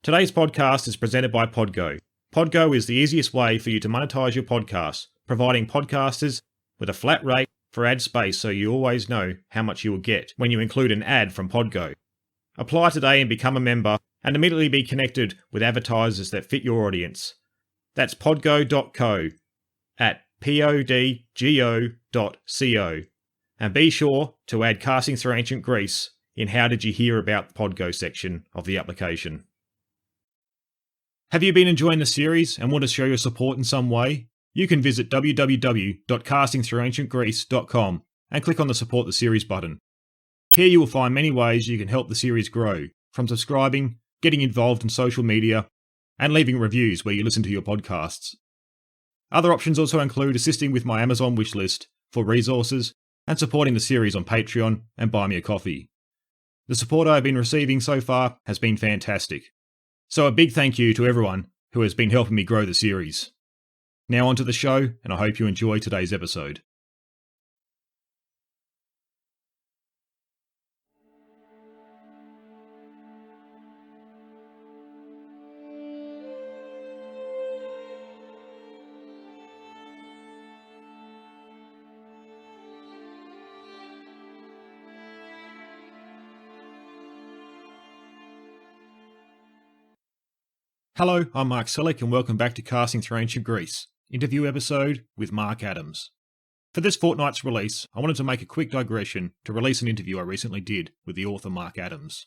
Today's podcast is presented by Podgo. Podgo is the easiest way for you to monetize your podcast, providing podcasters with a flat rate for ad space so you always know how much you will get when you include an ad from Podgo. Apply today and become a member and immediately be connected with advertisers that fit your audience. That's podgo.co at podgo.co. And be sure to add Casting Through Ancient Greece in How Did You Hear About the Podgo section of the application. Have you been enjoying the series and want to show your support in some way? You can visit www.castingthroughancientgreece.com and click on the Support the Series button. Here you will find many ways you can help the series grow, from subscribing, getting involved in social media, and leaving reviews where you listen to your podcasts. Other options also include assisting with my Amazon wishlist for resources and supporting the series on Patreon and Buy Me a Coffee. The support I have been receiving so far has been fantastic. So a big thank you to everyone who has been helping me grow the series. Now onto the show, and I hope you enjoy today's episode. Hello, I'm Mark Selleck and welcome back to Casting Through Ancient Greece, interview episode with Mark Adams. For this fortnight's release, I wanted to make a quick digression to release an interview I recently did with the author Mark Adams.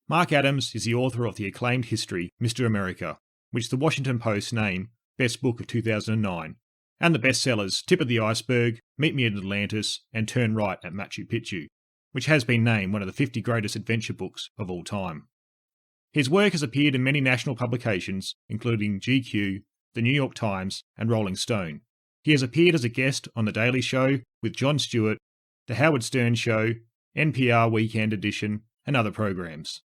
Mark Adams is the author of the acclaimed history Mr. America, which the Washington Post named Best Book of 2009, and the bestsellers Tip of the Iceberg, Meet Me at Atlantis and Turn Right at Machu Picchu, which has been named one of the 50 greatest adventure books of all time. His work has appeared in many national publications, including GQ, The New York Times, and Rolling Stone. He has appeared as a guest on The Daily Show with Jon Stewart, The Howard Stern Show, NPR Weekend Edition, and other programs.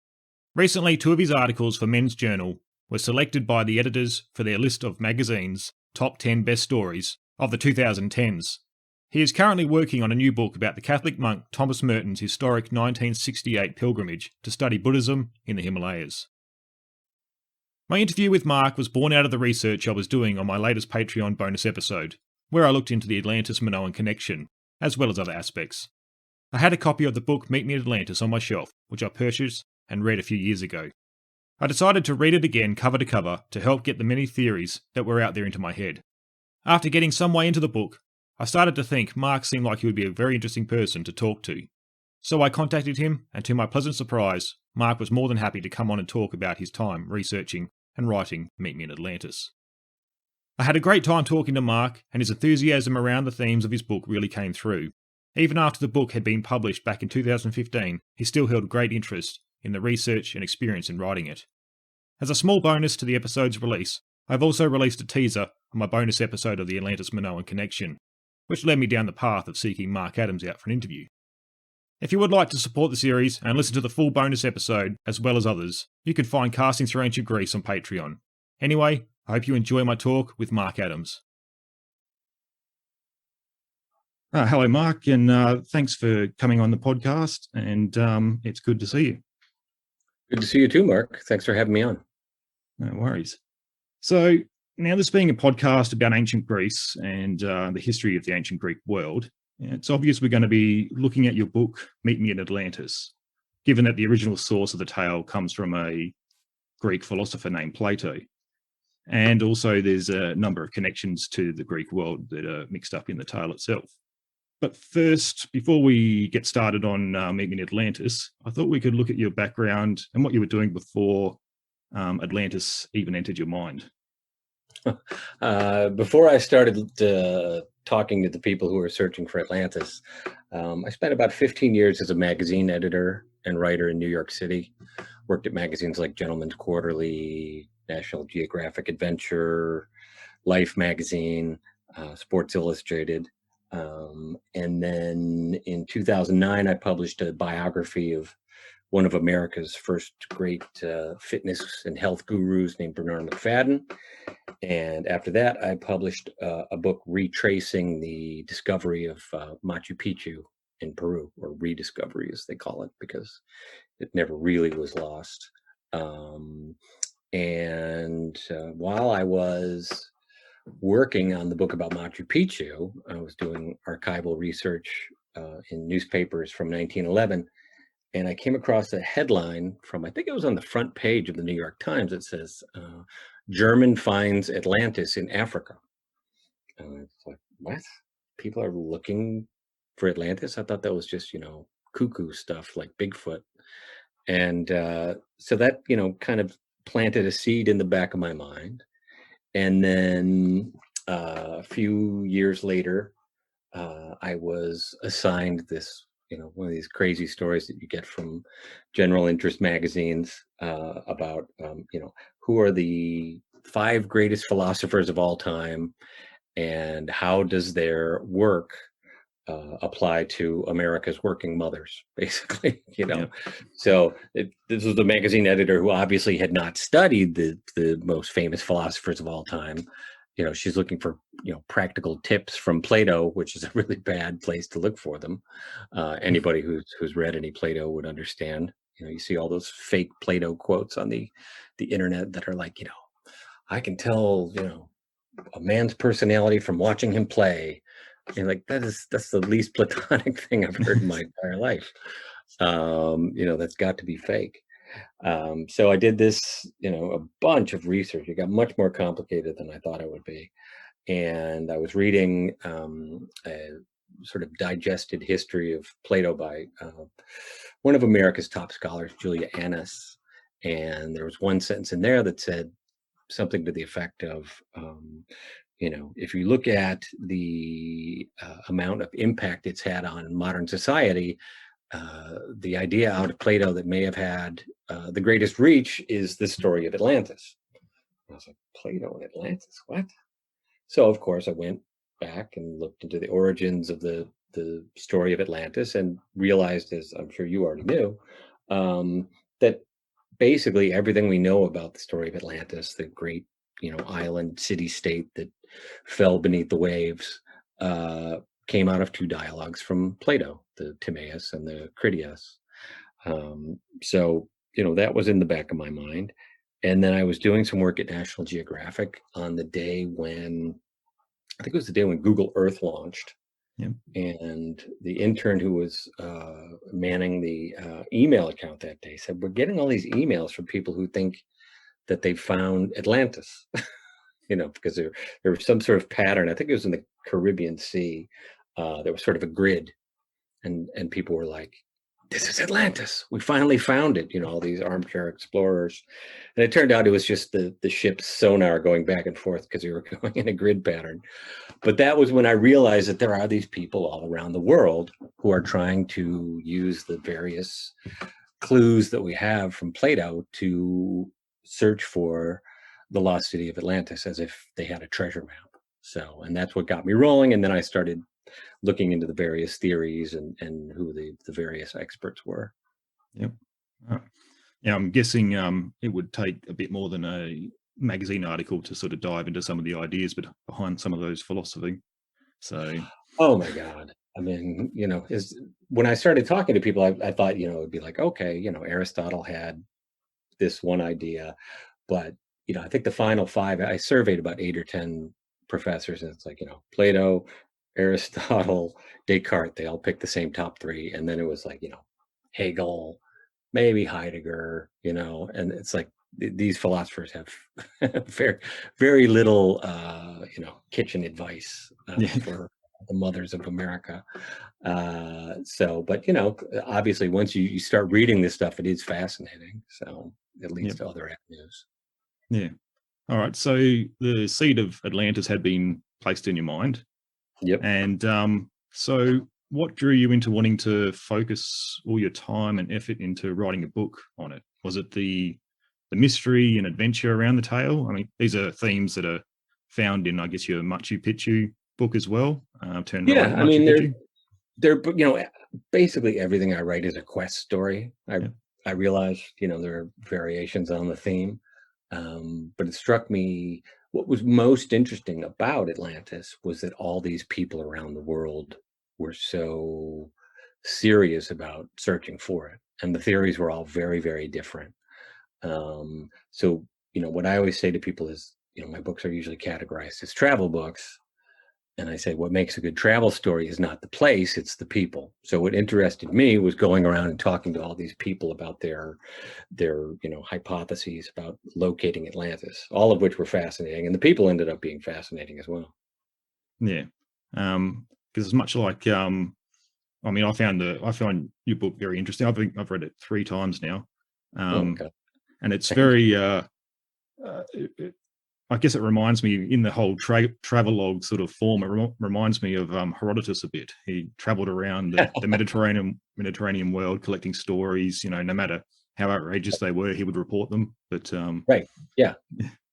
Recently, 2 of his articles for Men's Journal were selected by the editors for their list of magazines' top 10 best stories of the 2010s. He is currently working on a new book about the Catholic monk Thomas Merton's historic 1968 pilgrimage to study Buddhism in the Himalayas. My interview with Mark was born out of the research I was doing on my latest Patreon bonus episode, where I looked into the Atlantis-Minoan connection, as well as other aspects. I had a copy of the book Meet Me at Atlantis on my shelf, which I purchased and read a few years ago. I decided to read it again cover to cover to help get the many theories that were out there into my head. After getting some way into the book, I started to think Mark seemed like he would be a very interesting person to talk to. So I contacted him, and to my pleasant surprise, Mark was more than happy to come on and talk about his time researching and writing Meet Me in Atlantis. I had a great time talking to Mark, and his enthusiasm around the themes of his book really came through. Even after the book had been published back in 2015, he still held great interest in the research and experience in writing it. As a small bonus to the episode's release, I've also released a teaser on my bonus episode of the Atlantis-Minoan connection, which led me down the path of seeking Mark Adams out for an interview. If you would like to support the series and listen to the full bonus episode, as well as others, you can find Casting Through Ancient Greece on Patreon. Anyway, I hope you enjoy my talk with Mark Adams. Hello, Mark, and thanks for coming on the podcast, and it's good to see you. Good to see you too, Mark. Thanks for having me on. No worries. So, now, this being a podcast about ancient Greece and the history of the ancient Greek world, it's obvious we're going to be looking at your book, Meet Me in Atlantis, given that the original source of the tale comes from a Greek philosopher named Plato. And also there's a number of connections to the Greek world that are mixed up in the tale itself. But first, before we get started on Meet Me in Atlantis, I thought we could look at your background and what you were doing before Atlantis even entered your mind. Before I started talking to the people who were searching for Atlantis, I spent about 15 years as a magazine editor and writer in New York City. Worked at magazines like Gentleman's Quarterly, National Geographic Adventure, Life magazine, Sports Illustrated. And then in 2009, I published a biography of one of America's first great fitness and health gurus named Bernard McFadden. And after that, I published a book retracing the discovery of Machu Picchu in Peru, or rediscovery as they call it, because it never really was lost. And while I was working on the book about Machu Picchu, I was doing archival research in newspapers from 1911. And I came across a headline from, I think it was on the front page of the New York Times. It says, German finds Atlantis in Africa. And it's like, what? People are looking for Atlantis? I thought that was just, cuckoo stuff like Bigfoot. And so that, kind of planted a seed in the back of my mind. And then a few years later, I was assigned this, one of these crazy stories that you get from general interest magazines about, who are the 5 greatest philosophers of all time and how does their work apply to America's working mothers, basically, Yeah. So this was the magazine editor who obviously had not studied the most famous philosophers of all time. She's looking for, practical tips from Plato, which is a really bad place to look for them. Anybody who's read any Plato would understand. You see all those fake Plato quotes on the internet that are like, I can tell, a man's personality from watching him play. And like that's the least platonic thing I've heard in my entire life. That's got to be fake. So I did this, a bunch of research. It got much more complicated than I thought it would be. And I was reading a sort of digested history of Plato by one of America's top scholars, Julia Annis. And there was one sentence in there that said something to the effect of, if you look at the amount of impact it's had on modern society, the idea out of Plato that may have had the greatest reach is the story of Atlantis. I was like, Plato and Atlantis, what? So, of course, I went back and looked into the origins of the story of Atlantis and realized, as I'm sure you already knew, that basically everything we know about the story of Atlantis, the great, island city-state that fell beneath the waves, came out of 2 dialogues from Plato, the Timaeus and the Critias. So, that was in the back of my mind. And then I was doing some work at National Geographic on the day when, I think it was the day when Google Earth launched. Yeah. And the intern who was manning the email account that day said, we're getting all these emails from people who think that they found Atlantis, because there was some sort of pattern. I think it was in the Caribbean Sea. There was sort of a grid, and people were like, this is Atlantis. We finally found it, all these armchair explorers. And it turned out it was just the ship's sonar going back and forth because we were going in a grid pattern. But that was when I realized that there are these people all around the world who are trying to use the various clues that we have from Plato to search for the lost city of Atlantis as if they had a treasure map. So, and that's what got me rolling. And then I started looking into the various theories and who the various experts were. Yep. Yeah, I'm guessing it would take a bit more than a magazine article to sort of dive into some of the ideas behind some of those philosophy. So, oh my God. I mean, when I started talking to people, I thought, it would be like, okay, Aristotle had this one idea, but, I think the final 5, I surveyed about 8 or 10 professors, and it's like, Plato, Aristotle, Descartes, they all picked the same top 3. And then it was like, Hegel, maybe Heidegger, and it's like these philosophers have very, very little, kitchen advice for the mothers of America. But, obviously once you start reading this stuff, it is fascinating. So it leads to other avenues. Yeah. All right. So the seed of Atlantis had been placed in your mind. Yep. And so what drew you into wanting to focus all your time and effort into writing a book on it? Was it the mystery and adventure around the tale? I mean, these are themes that are found in, I guess, your Machu Picchu book as well. Turn Right. I mean, they're basically everything I write is a quest story. I realize, there are variations on the theme. But it struck me, what was most interesting about Atlantis was that all these people around the world were so serious about searching for it. And the theories were all very, very different. So, what I always say to people is, my books are usually categorized as travel books. And I say, what makes a good travel story is not the place, it's the people. So what interested me was going around and talking to all these people about their hypotheses about locating Atlantis, all of which were fascinating. And the people ended up being fascinating as well. Yeah. Because it's much like, I mean, I found your book very interesting. I've read it 3 times now. Oh my God. And it's Thank you. very, I guess it reminds me in the whole travelogue sort of form. It reminds me of Herodotus a bit. He traveled around the Mediterranean world collecting stories. No matter how outrageous they were, he would report them. But Right. Yeah.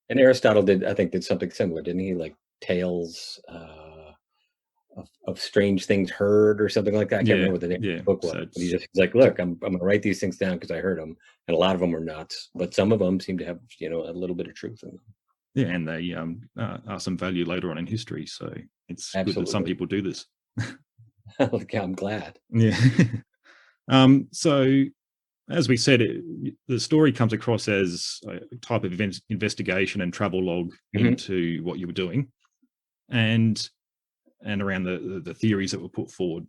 And Aristotle did something similar, didn't he? Like tales of strange things heard or something like that. I can't remember what the name of the book was. So But he's like, look, I'm going to write these things down because I heard them, and a lot of them are nuts, but some of them seem to have a little bit of truth in them. yeah, and they are some value later on in history. So it's good that some Absolutely. people do this. I'm glad. Yeah. So as we said, the story comes across as a type of investigation and travel log into what you were doing, and around the theories that were put forward.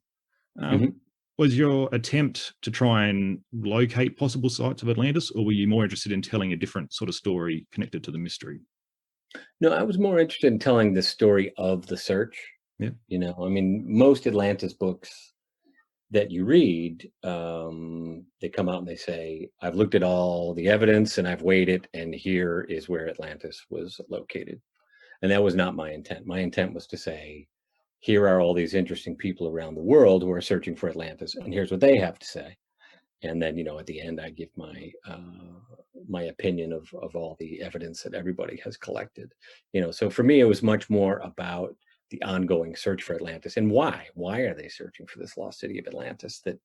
Was your attempt to try and locate possible sites of Atlantis, or were you more interested in telling a different sort of story connected to the mystery? No, I was more interested in telling the story of the search. Yeah. I mean, most Atlantis books that you read, they come out and they say, I've looked at all the evidence and I've weighed it, and here is where Atlantis was located. And that was not my intent. My intent was to say, here are all these interesting people around the world who are searching for Atlantis, and here's what they have to say. And then, at the end, I give my opinion of all the evidence that everybody has collected. So for me, it was much more about the ongoing search for Atlantis and why. Why are they searching for this lost city of Atlantis that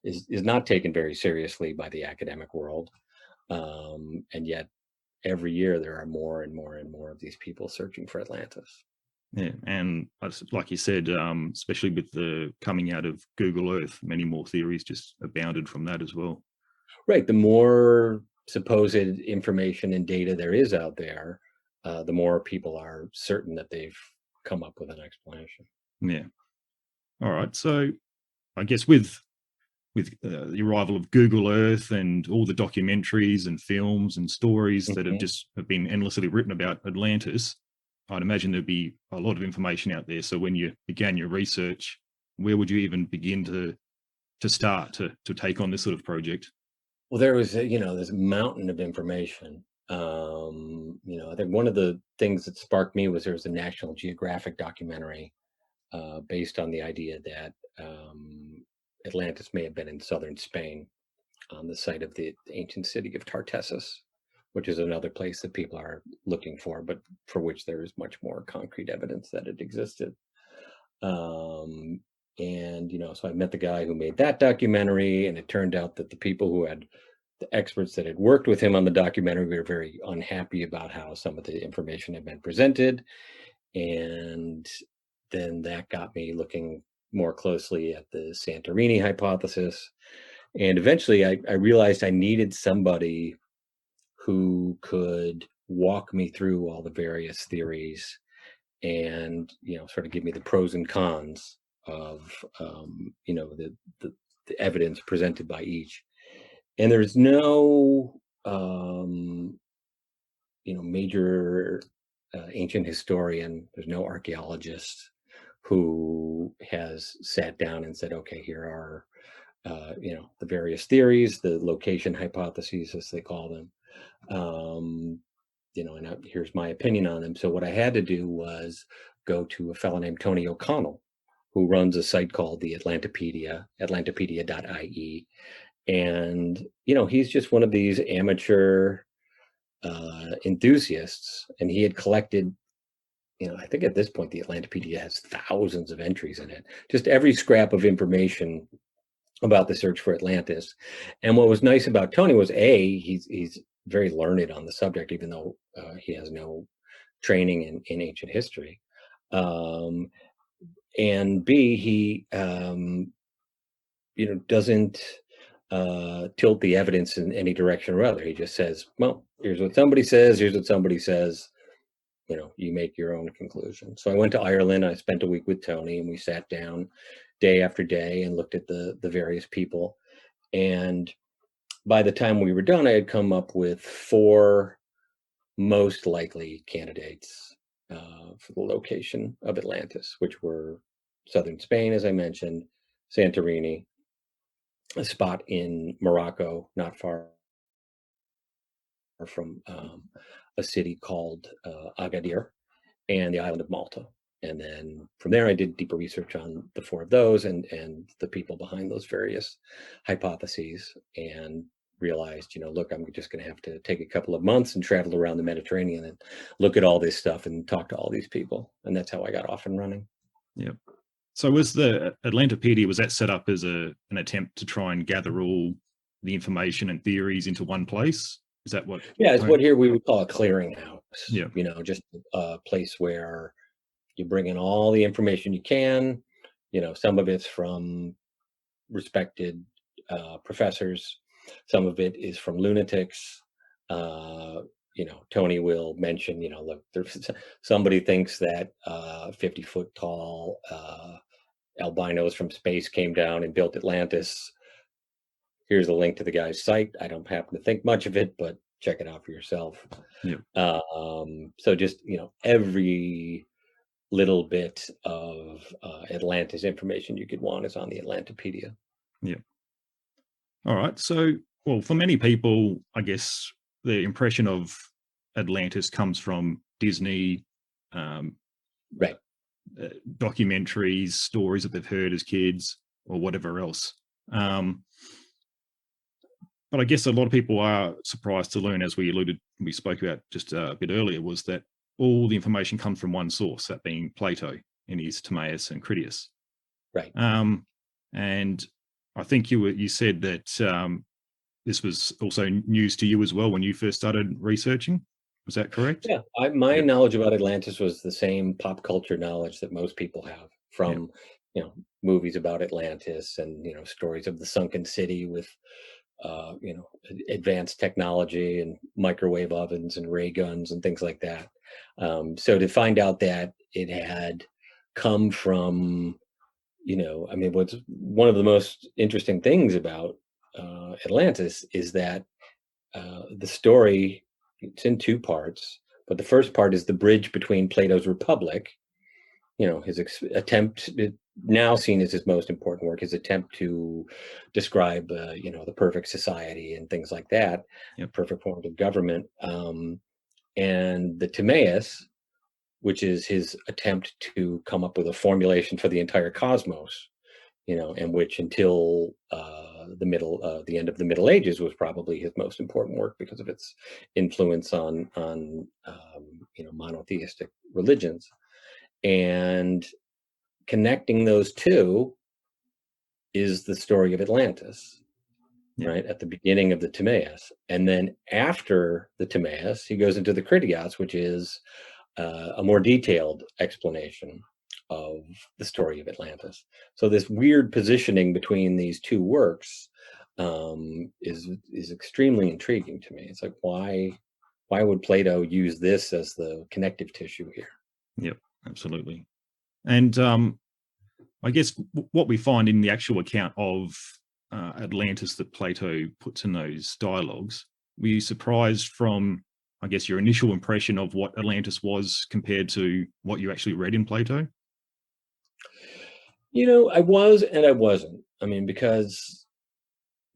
is not taken very seriously by the academic world, and yet every year there are more and more and more of these people searching for Atlantis. Yeah, and like you said, especially with the coming out of Google Earth, many more theories just abounded from that as well. Right. The more supposed information and data there is out there, the more people are certain that they've come up with an explanation. Yeah. All right. So I guess with the arrival of Google Earth and all the documentaries and films and stories that have been endlessly written about Atlantis, I'd imagine there'd be a lot of information out there. So when you began your research, where would you even begin to start to take on this sort of project? Well, there was, there's a mountain of information. I think one of the things that sparked me was there was a National Geographic documentary based on the idea that Atlantis may have been in southern Spain on the site of the ancient city of Tartessus, which is another place that people are looking for, but for which there is much more concrete evidence that it existed. And so I met the guy who made that documentary, and it turned out that the experts that had worked with him on the documentary were very unhappy about how some of the information had been presented. And then that got me looking more closely at the Santorini hypothesis. And eventually I realized I needed somebody who could walk me through all the various theories and, sort of give me the pros and cons of, the evidence presented by each. And there's no, major ancient historian, there's no archaeologist who has sat down and said, okay, here are, the various theories, the location hypotheses, as they call them. And here's my opinion on them. So what I had to do was go to a fellow named Tony O'Connell, who runs a site called the Atlantopedia, atlantopedia.ie. And, he's just one of these amateur enthusiasts, and he had collected, I think at this point, the Atlantopedia has thousands of entries in it, just every scrap of information about the search for Atlantis. And what was nice about Tony was he's very learned on the subject, even though he has no training in ancient history. And B, he, doesn't tilt the evidence in any direction or other. He just says, well, here's what somebody says, here's what somebody says. You make your own conclusion. So I went to Ireland. I spent a week with Tony, and we sat down day after day and looked at the various people. And by the time we were done, I had come up with 4 most likely candidates for the location of Atlantis, which were southern Spain, as I mentioned, Santorini, a spot in Morocco, not far from a city called Agadir, and the island of Malta. And then from there, I did deeper research on the 4 of those and the people behind those various hypotheses, and realized, look, I'm just going to have to take a couple of months and travel around the Mediterranean and look at all this stuff and talk to all these people. And that's how I got off and running. Yeah. So was the Atlantopedia, was that set up as an attempt to try and gather all the information and theories into one place? Is that what? Yeah, it's what here we would call a clearinghouse. Yeah. Just a place where you bring in all the information you can. Some of it's from respected professors. Some of it is from lunatics. Tony will mention, look, somebody thinks that 50-foot tall albinos from space came down and built Atlantis. Here's a link to the guy's site. I don't happen to think much of it, but check it out for yourself. Yeah. So just, every little bit of Atlantis information you could want is on the Atlantopedia. Yeah. All right. So, well, for many people, I guess the impression of Atlantis comes from Disney, right? Documentaries, stories that they've heard as kids, or whatever else. But I guess a lot of people are surprised to learn, as we spoke about just a bit earlier, was that all the information comes from one source, that being Plato in his Timaeus and Critias. Right. And I think you said that this was also news to you as well when you first started researching. Was that correct? Yeah, my knowledge about Atlantis was the same pop culture knowledge that most people have from, movies about Atlantis and, stories of the sunken city with, advanced technology and microwave ovens and ray guns and things like that. So to find out that it had come from, what's one of the most interesting things about Atlantis is that the story, it's in 2 parts, but the first part is the bridge between Plato's Republic, his attempt, now seen as his most important work, his attempt to describe, the perfect society and things like that, perfect forms of government, and the Timaeus, which is his attempt to come up with a formulation for the entire cosmos, and which until the end of the Middle Ages was probably his most important work because of its influence on monotheistic religions. And connecting those 2 is the story of Atlantis, right? At the beginning of the Timaeus. And then after the Timaeus, he goes into the Critias, which is a more detailed explanation of the story of Atlantis. So this weird positioning between these 2 works is extremely intriguing to me. It's like, why would Plato use this as the connective tissue here? Yep, absolutely. And I guess what we find in the actual account of Atlantis that Plato puts in those dialogues, were you surprised from, I guess, your initial impression of what Atlantis was compared to what you actually read in Plato? I was and I wasn't. Because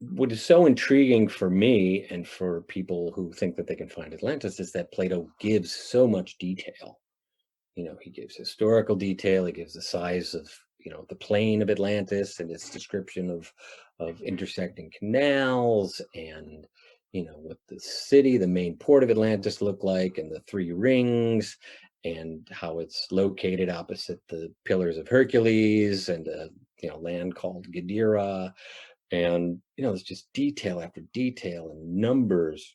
what is so intriguing for me and for people who think that they can find Atlantis is that Plato gives so much detail. He gives historical detail, he gives the size of, the plain of Atlantis and its description of intersecting canals and, what the city, the main port of Atlantis looked like, and the 3 rings, and how it's located opposite the Pillars of Hercules and a land called Gadira. And, there's just detail after detail and numbers.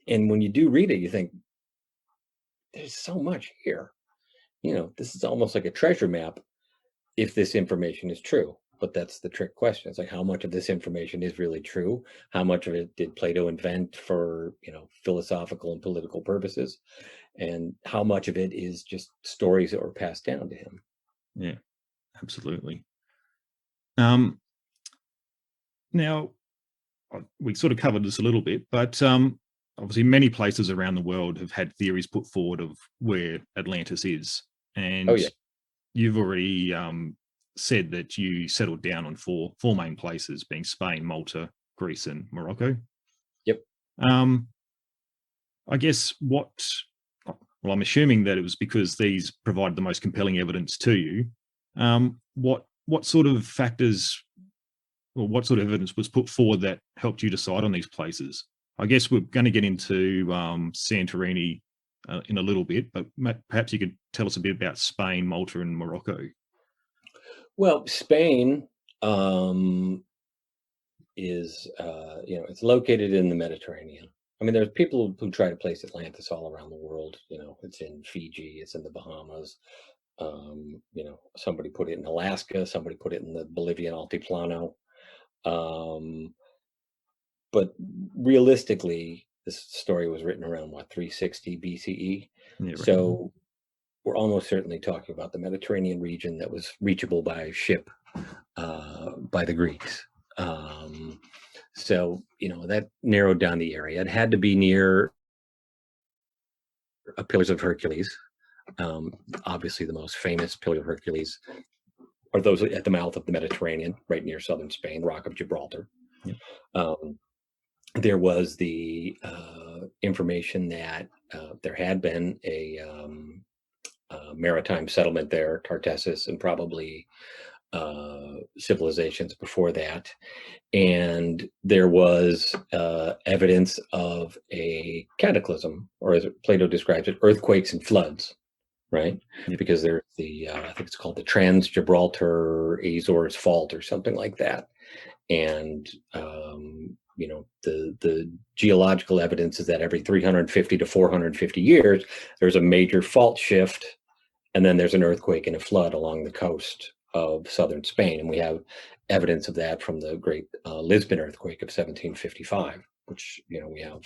And when you do read it, you think, there's so much here. This is almost like a treasure map if this information is true. but that's the trick question. It's like, how much of this information is really true? How much of it did Plato invent for, philosophical and political purposes? And how much of it is just stories that were passed down to him? Yeah, absolutely. Now, we sort of covered this a little bit, but obviously many places around the world have had theories put forward of where Atlantis is. And Oh, yeah. you've already said that you settled down on four main places, being Spain, Malta, Greece, and Morocco. Yep. I guess I'm assuming that it was because these provide the most compelling evidence to you. What sort of factors, or what sort of evidence was put forward that helped you decide on these places? I guess we're going to get into Santorini in a little bit, but perhaps you could tell us a bit about Spain, Malta, and Morocco. Well, Spain is, it's located in the Mediterranean. I mean, there's people who try to place Atlantis all around the world. It's in Fiji, it's in the Bahamas. Somebody put it in Alaska, somebody put it in the Bolivian Altiplano. But realistically, this story was written around 360 BCE. Yeah, right. So we're almost certainly talking about the Mediterranean region that was reachable by ship by the Greeks. So that narrowed down the area. It had to be near Pillars of Hercules. Obviously, the most famous Pillar of Hercules are those at the mouth of the Mediterranean, right near southern Spain, Rock of Gibraltar. Yeah. There was the information that there had been a maritime settlement there, Tartessus, and probably civilizations before that. And there was evidence of a cataclysm, or as Plato describes it, earthquakes and floods, right? Yep. Because there's the, I think it's called the Trans-Gibraltar Azores Fault or something like that. And, the geological evidence is that every 350 to 450 years, there's a major fault shift, and then there's an earthquake and a flood along the coast of southern Spain. And we have evidence of that from the great Lisbon earthquake of 1755, which, we have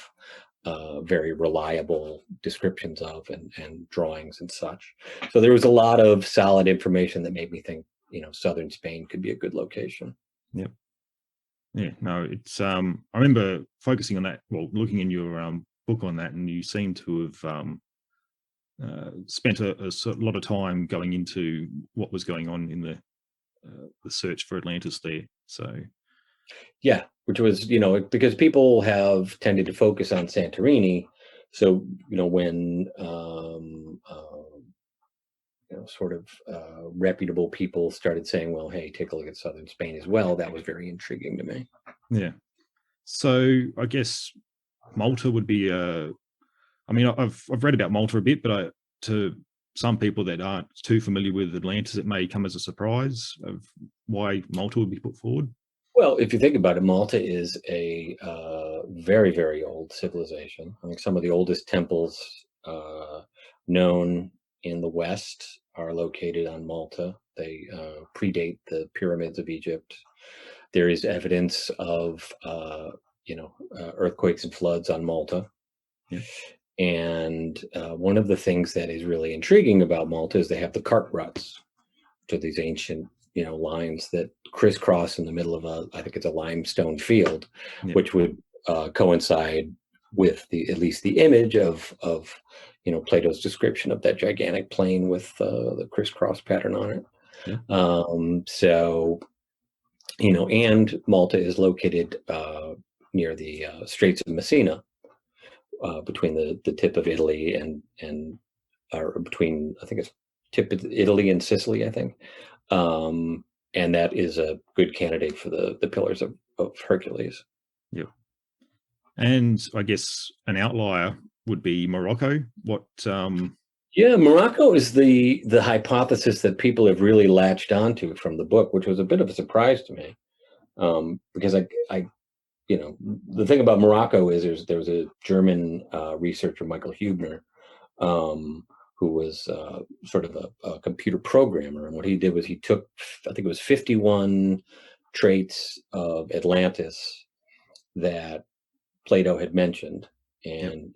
very reliable descriptions of and drawings and such. So there was a lot of solid information that made me think, southern Spain could be a good location. Yep. Yeah, no, it's I remember focusing on that, looking in your book on that, and you seem to have spent a lot of time going into what was going on in the search for Atlantis there. So yeah, which was, because people have tended to focus on Santorini. So, when sort of reputable people started saying, well, hey, take a look at southern Spain as well, that was very intriguing to me. Yeah. So I guess Malta would be I've read about Malta a bit, but to some people that aren't too familiar with Atlantis, it may come as a surprise of why Malta would be put forward. Well, if you think about it, Malta is a very, very old civilization. I think some of the oldest temples known in the West are located on Malta. They predate the pyramids of Egypt. There is evidence of earthquakes and floods on Malta. Yeah. And one of the things that is really intriguing about Malta is they have the cart ruts, which are these ancient lines that crisscross in the middle of I think it's a limestone field, Yeah. which would coincide with at least the image of Plato's description of that gigantic plain with the crisscross pattern on it. Yeah. So, and Malta is located near the Straits of Messina, between the tip of Italy and or between, I think it's tip of Italy and Sicily, I think. And that is a good candidate for the Pillars of Hercules. Yep. And I guess an outlier would be Morocco. Yeah, Morocco is the hypothesis that people have really latched onto from the book, which was a bit of a surprise to me, because I the thing about Morocco is there was a German researcher, Michael Hubner, who was sort of a computer programmer. And what he did was he took, I think it was 51 traits of Atlantis that Plato had mentioned, Yep. and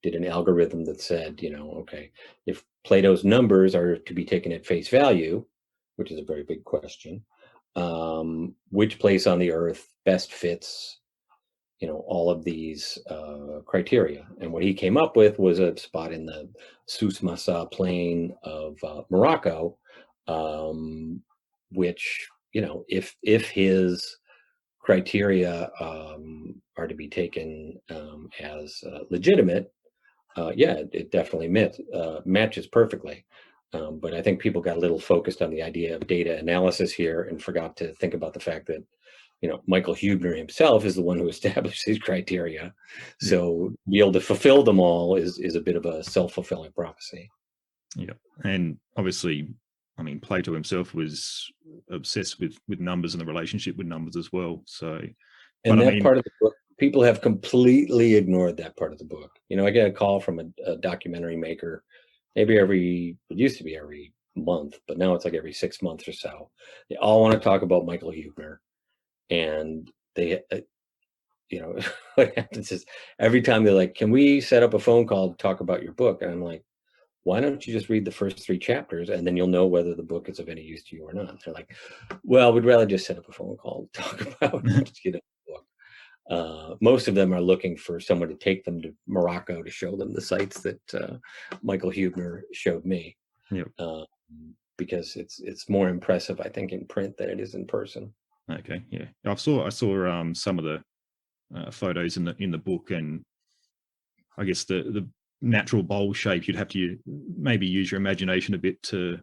did an algorithm that said, okay, if Plato's numbers are to be taken at face value, which is a very big question, which place on the earth best fits all of these criteria. And what he came up with was a spot in the Souss-Massa plain of Morocco, which if his criteria are to be taken as legitimate, it definitely matches perfectly. But I think people got a little focused on the idea of data analysis here and forgot to think about the fact that Michael Huebner himself is the one who established these criteria. So be able to fulfill them all is a bit of a self-fulfilling prophecy. Yeah. And obviously, I mean, Plato himself was obsessed with numbers and the relationship with numbers as well. So, and that part of the book, people have completely ignored that part of the book. I get a call from a documentary maker, maybe it used to be every month, but now it's like every 6 months or so. They all want to talk about Michael Huebner. And they, what happens is every time they're like, can we set up a phone call to talk about your book? And I'm like, why don't you just read the first 3 chapters and then you'll know whether the book is of any use to you or not? They're like, well, we'd rather just set up a phone call to talk about the book. Most of them are looking for someone to take them to Morocco to show them the sites that Michael Huebner showed me. Yep. Because it's more impressive, I think, in print than it is in person. Okay, yeah, I saw some of the photos in the book, and I guess the natural bowl shape, you'd have to maybe use your imagination a bit to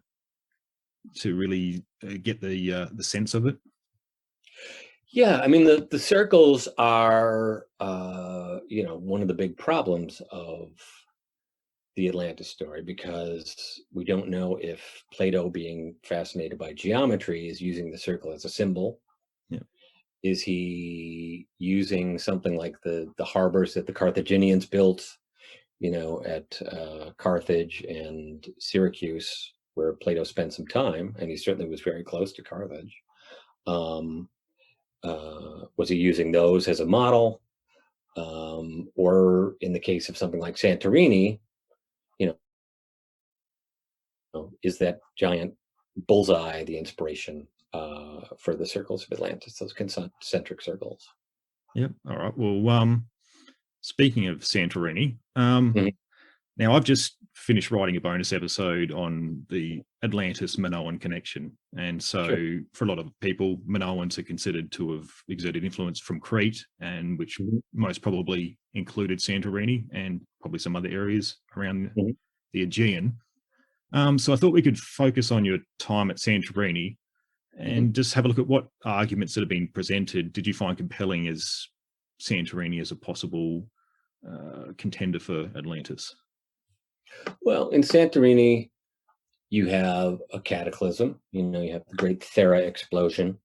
really get the sense of it. Yeah, I mean the circles are one of the big problems of the Atlantis story, because we don't know if Plato, being fascinated by geometry, is using the circle as a symbol. Yeah. Is he using something like the harbors that the Carthaginians built, at Carthage and Syracuse, where Plato spent some time, and he certainly was very close to Carthage. Was he using those as a model? Or in the case of something like Santorini, is that giant bullseye the inspiration for the circles of Atlantis, those concentric circles? Yep. All right. Well, speaking of Santorini, now I've just finished writing a bonus episode on the Atlantis Minoan connection, and so for a lot of people, Minoans are considered to have exerted influence from Crete, and which most probably included Santorini and probably some other areas around the Aegean. So I thought we could focus on your time at Santorini and just have a look at what arguments that have been presented did you find compelling as Santorini as a possible contender for Atlantis. Well, in Santorini, you have a cataclysm. You have the Great Thera explosion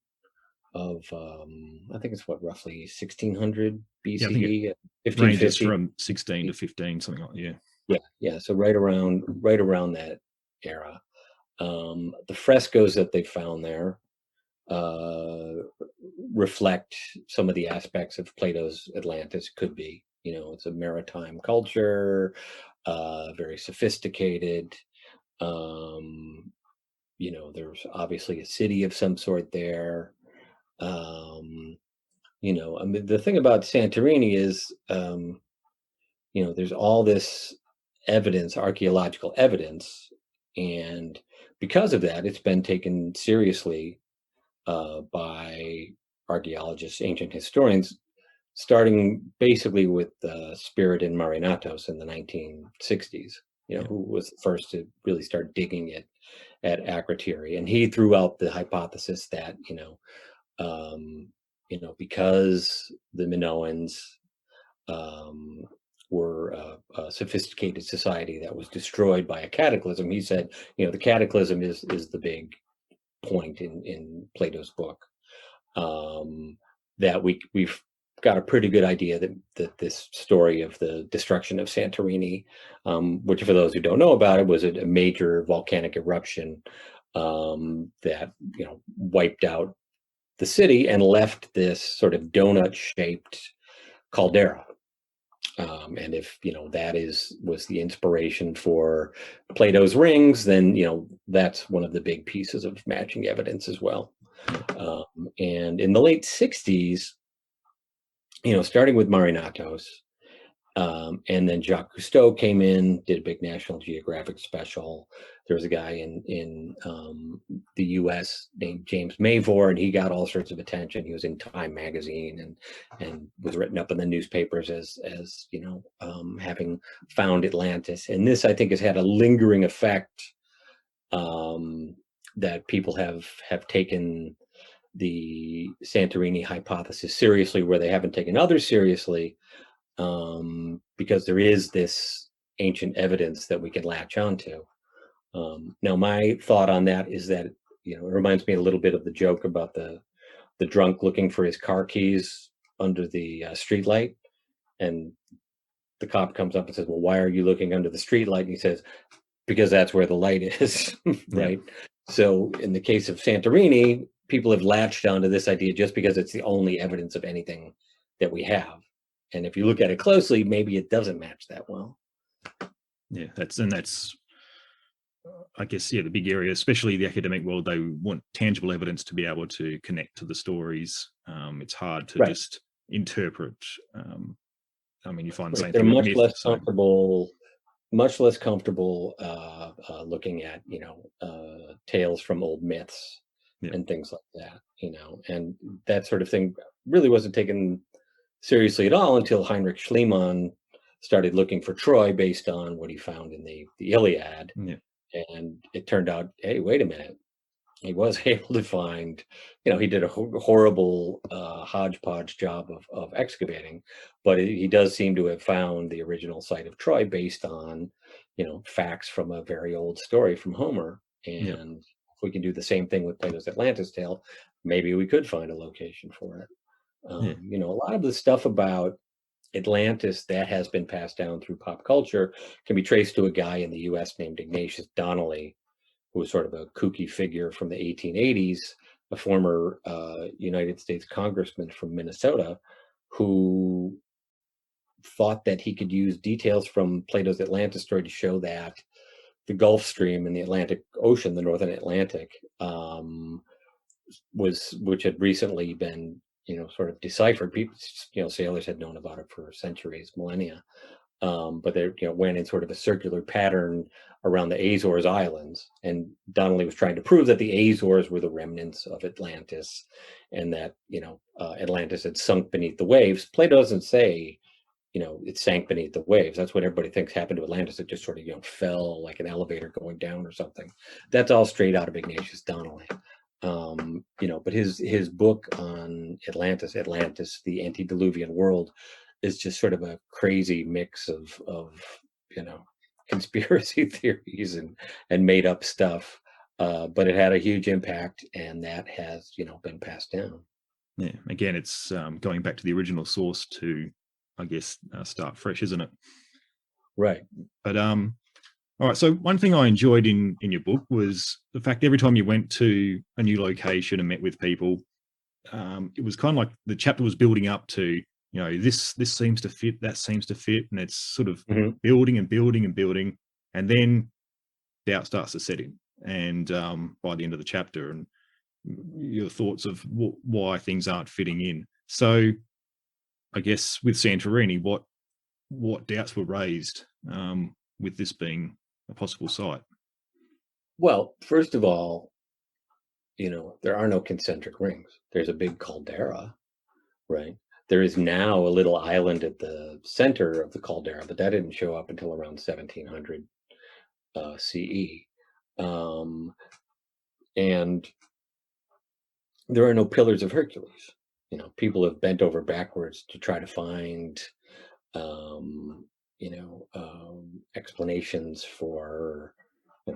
of, I think it's roughly 1600 BCE, yeah, it ranges from 16 to 15, something like that. Yeah. So right around that era. The frescoes that they found there reflect some of the aspects of Plato's Atlantis. Could be, it's a maritime culture, very sophisticated. There's obviously a city of some sort there. I mean, the thing about Santorini is, there's all this evidence, archaeological evidence, and because of that, it's been taken seriously by archaeologists, ancient historians, starting basically with Spirit and Marinatos in the 1960s, who was the first to really start digging it at Akrotiri. And he threw out the hypothesis that, because the Minoans were a sophisticated society that was destroyed by a cataclysm, he said, the cataclysm is the big point in Plato's book, that we've got a pretty good idea that this story of the destruction of Santorini, which for those who don't know about it, was a major volcanic eruption that wiped out the city and left this sort of donut-shaped caldera. And if that was the inspiration for Plato's rings, then that's one of the big pieces of matching evidence as well. And in the late 60s, starting with Marinatos, and then Jacques Cousteau came in, did a big National Geographic special. There was a guy in the U.S. named James Mavor, and he got all sorts of attention. He was in Time magazine and was written up in the newspapers as having found Atlantis. And this, I think, has had a lingering effect that people have taken the Santorini hypothesis seriously, where they haven't taken others seriously. Because there is this ancient evidence that we can latch onto. Now, my thought on that is that it reminds me a little bit of the joke about the drunk looking for his car keys under the streetlight, and the cop comes up and says, "Well, why are you looking under the streetlight?" And he says, "Because that's where the light is." Right. So, in the case of Santorini, people have latched onto this idea just because it's the only evidence of anything that we have. And if you look at it closely, maybe it doesn't match that well. Yeah, that's I guess, the big area, especially the academic world, they want tangible evidence to be able to connect to the stories. It's hard to just interpret. You find the same They're thing with much myth, less comfortable looking at, tales from old myths and things like that, and that sort of thing really wasn't taken seriously at all until Heinrich Schliemann started looking for Troy based on what he found in the Iliad. And it turned out, hey, wait a minute, he was able to find, he did a horrible hodgepodge job of excavating, but he does seem to have found the original site of Troy based on, facts from a very old story from Homer. And if we can do the same thing with Plato's Atlantis tale, maybe we could find a location for it. A lot of the stuff about Atlantis that has been passed down through pop culture can be traced to a guy in the U.S. named Ignatius Donnelly, who was sort of a kooky figure from the 1880s, a former United States congressman from Minnesota, who thought that he could use details from Plato's Atlantis story to show that the Gulf Stream and the Atlantic Ocean, the Northern Atlantic, which had recently been sort of deciphered. People, sailors had known about it for centuries, millennia, but they went in sort of a circular pattern around the Azores Islands, and Donnelly was trying to prove that the Azores were the remnants of Atlantis, and that Atlantis had sunk beneath the waves. Plato doesn't say it sank beneath the waves. That's what everybody thinks happened to Atlantis. It just sort of fell like an elevator going down or something. That's all straight out of Ignatius Donnelly. But his book on Atlantis, the Antediluvian World, is just sort of a crazy mix of conspiracy theories and made up stuff. But it had a huge impact, and that has been passed down. Yeah, again, it's going back to the original source to, I guess, start fresh, isn't it? Right. But all right. So one thing I enjoyed in your book was the fact every time you went to a new location and met with people, it was kind of like the chapter was building up to, this seems to fit, that seems to fit, and it's sort of building and building and building, and then doubt starts to set in. And by the end of the chapter, and your thoughts of why things aren't fitting in. So, I guess with Santorini, what doubts were raised with this being a possible site? Well, first of all, there are no concentric rings. There's a big caldera, right? There is now a little island at the center of the caldera, but that didn't show up until around 1700 CE. And there are no pillars of Hercules. People have bent over backwards to try to find, explanations for,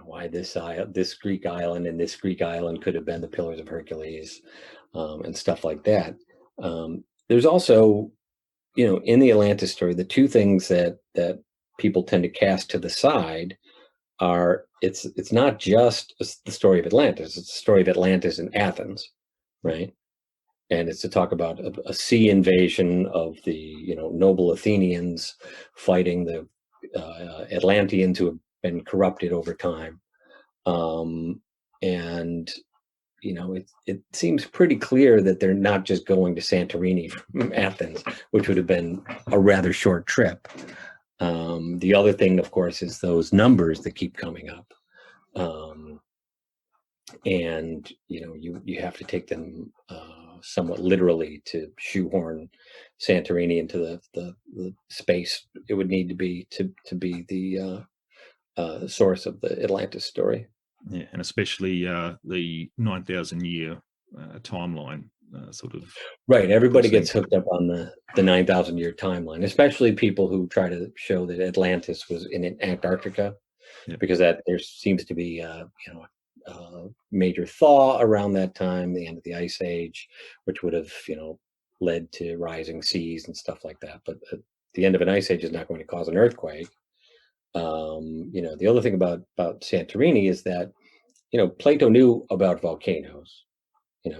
why this Greek island and this Greek island could have been the pillars of Hercules, and stuff like that. There's also, in the Atlantis story, the two things that people tend to cast to the side are it's not just the story of Atlantis; it's the story of Atlantis and Athens, right? And it's to talk about a sea invasion of the noble Athenians fighting the Atlanteans who have been corrupted over time, and it seems pretty clear that they're not just going to Santorini from Athens, which would have been a rather short trip. The other thing, of course, is those numbers that keep coming up. And you have to take them somewhat literally to shoehorn Santorini into the space it would need to be to be the source of the Atlantis story. Yeah, and especially the 9,000 year timeline, sort of. Right, everybody gets hooked up on the 9,000 year timeline, especially people who try to show that Atlantis was in Antarctica, because that there seems to be major thaw around that time, the end of the Ice Age, which would have led to rising seas and stuff like that. But the end of an Ice Age is not going to cause an earthquake. The other thing about Santorini is that Plato knew about volcanoes.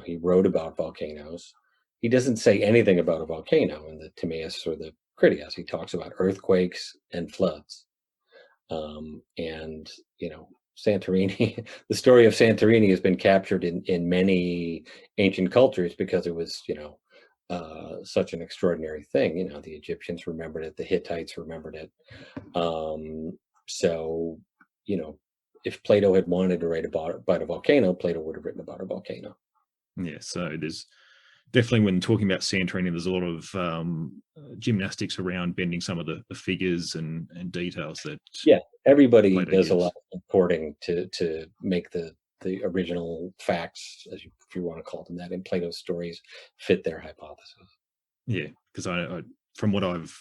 He wrote about volcanoes. He doesn't say anything about a volcano in the Timaeus or the Critias. He talks about earthquakes and floods. And Santorini, the story of Santorini has been captured in many ancient cultures because it was such an extraordinary thing. The Egyptians remembered it, the Hittites remembered it. So if Plato had wanted to write about a volcano, Plato would have written about a volcano. Yeah, so there's definitely, when talking about Santorini, there's a lot of gymnastics around bending some of the figures and details that. Yeah, everybody Plato does a gives. lot of importing to make the original facts, if you want to call them that, in Plato's stories fit their hypothesis. Yeah, because I from what I've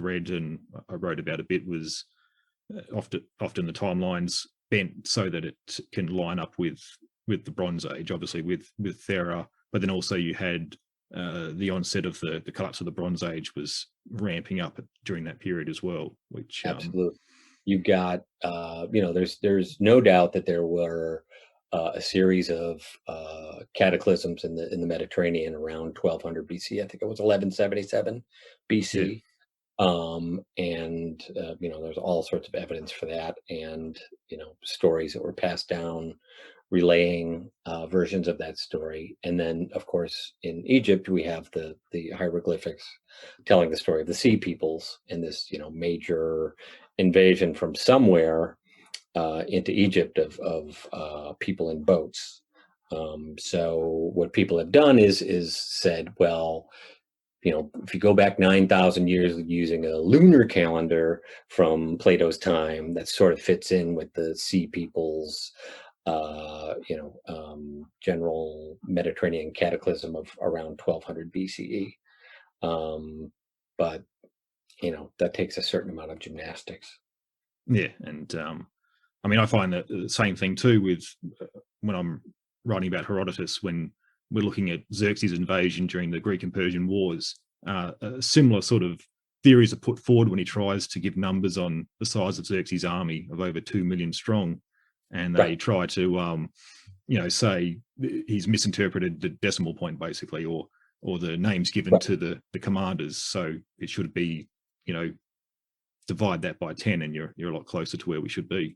read and I wrote about a bit, was often the timelines bent so that it can line up with the Bronze Age, obviously with Thera, but then also you had the onset of the collapse of the Bronze Age was ramping up during that period as well, which absolutely. You've got there's no doubt that there were a series of cataclysms in the Mediterranean around 1200 BC. I think it was 1177 BC. And there's all sorts of evidence for that, and stories that were passed down relaying versions of that story. And then, of course, in Egypt, we have the hieroglyphics telling the story of the Sea Peoples and this major invasion from somewhere into Egypt of people in boats. So what people have done is said, well, if you go back 9,000 years using a lunar calendar from Plato's time, that sort of fits in with the Sea Peoples, general Mediterranean cataclysm of around 1200 BCE. But that takes a certain amount of gymnastics. Yeah, and I mean, I find that the same thing too with when I'm writing about Herodotus, when we're looking at Xerxes' invasion during the Greek and Persian wars. Similar sort of theories are put forward when he tries to give numbers on the size of Xerxes' army of over 2 million strong, and they try to say he's misinterpreted the decimal point basically, or the names given to the commanders, so it should be divide that by 10 and you're a lot closer to where we should be.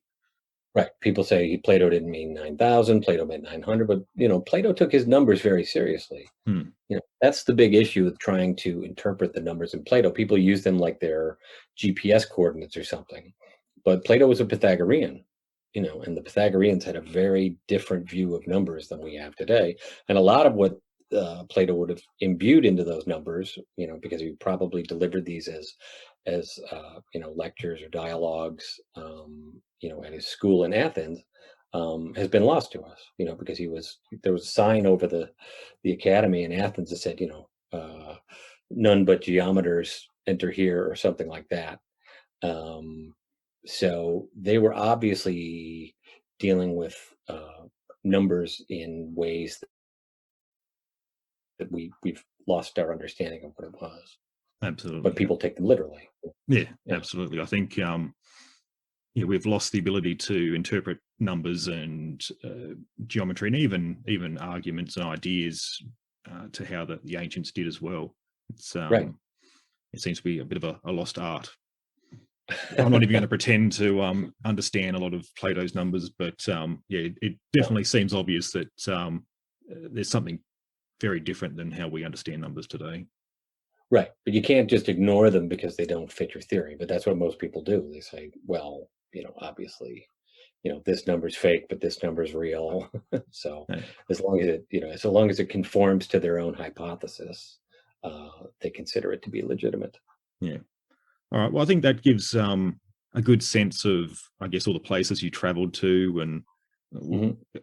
Right. People say Plato didn't mean 9,000, Plato meant 900, but Plato took his numbers very seriously. That's the big issue with trying to interpret the numbers in Plato. People use them like they're GPS coordinates or something. But Plato was a Pythagorean, and the Pythagoreans had a very different view of numbers than we have today. And a lot of what Plato would have imbued into those numbers, because he probably delivered these as lectures or dialogues, at his school in Athens, has been lost to us, because there was a sign over the academy in Athens that said, none but geometers enter here, or something like that. So they were obviously dealing with numbers in ways that we've lost our understanding of what it was. Absolutely. but people take them literally. Yeah, Yeah. absolutely. I think we've lost the ability to interpret numbers and geometry, and even arguments and ideas to how the ancients did as well. It's Right. it seems to be a bit of a lost art. I'm not even going to pretend to understand a lot of Plato's numbers, but it definitely seems obvious that there's something very different than how we understand numbers today. Right. But you can't just ignore them because they don't fit your theory. But that's what most people do. They say, well, obviously, this number's fake, but this number's real. So Yeah. as long as so long as it conforms to their own hypothesis, they consider it to be legitimate. Yeah. All right. Well, I think that gives a good sense of, I guess, all the places you traveled to, and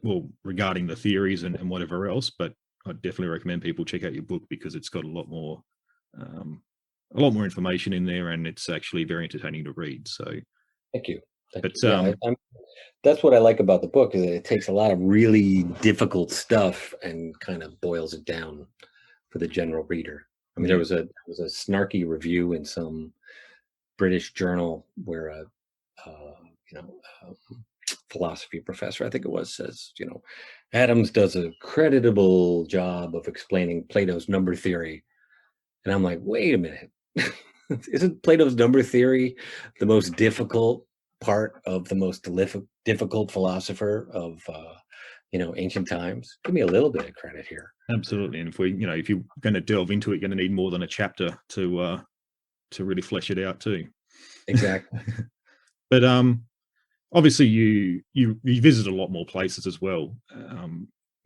well, regarding the theories and whatever else. But I definitely recommend people check out your book because it's got a lot more information in there, and it's actually very entertaining to read. So, Thank you. but Yeah, that's what I like about the book, is that it takes a lot of really difficult stuff and kind of boils it down for the general reader. I mean, there was a snarky review in some British journal where a philosophy professor, I think it was, says, Adams does a creditable job of explaining Plato's number theory. And I'm like, wait a minute. Isn't Plato's number theory the most difficult part of the most difficult philosopher of ancient times? Give me a little bit of credit here. absolutely. And if you're going to delve into it, you're going to need more than a chapter to really flesh it out too. Exactly. But obviously you visit a lot more places as well.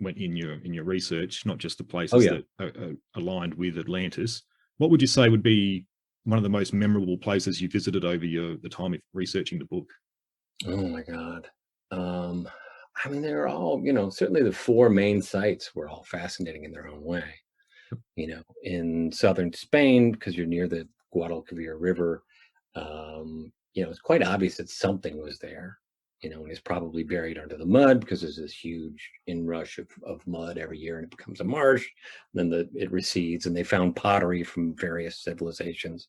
When in your research, not just the places that are aligned with Atlantis. What would you say would be one of the most memorable places you visited over the time of researching the book? Oh my God. I mean, they're all, certainly the four main sites were all fascinating in their own way. In southern Spain, because you're near the Guadalquivir River, it's quite obvious that something was there, and it's probably buried under the mud because there's this huge inrush of mud every year and it becomes a marsh. And then it recedes, and they found pottery from various civilizations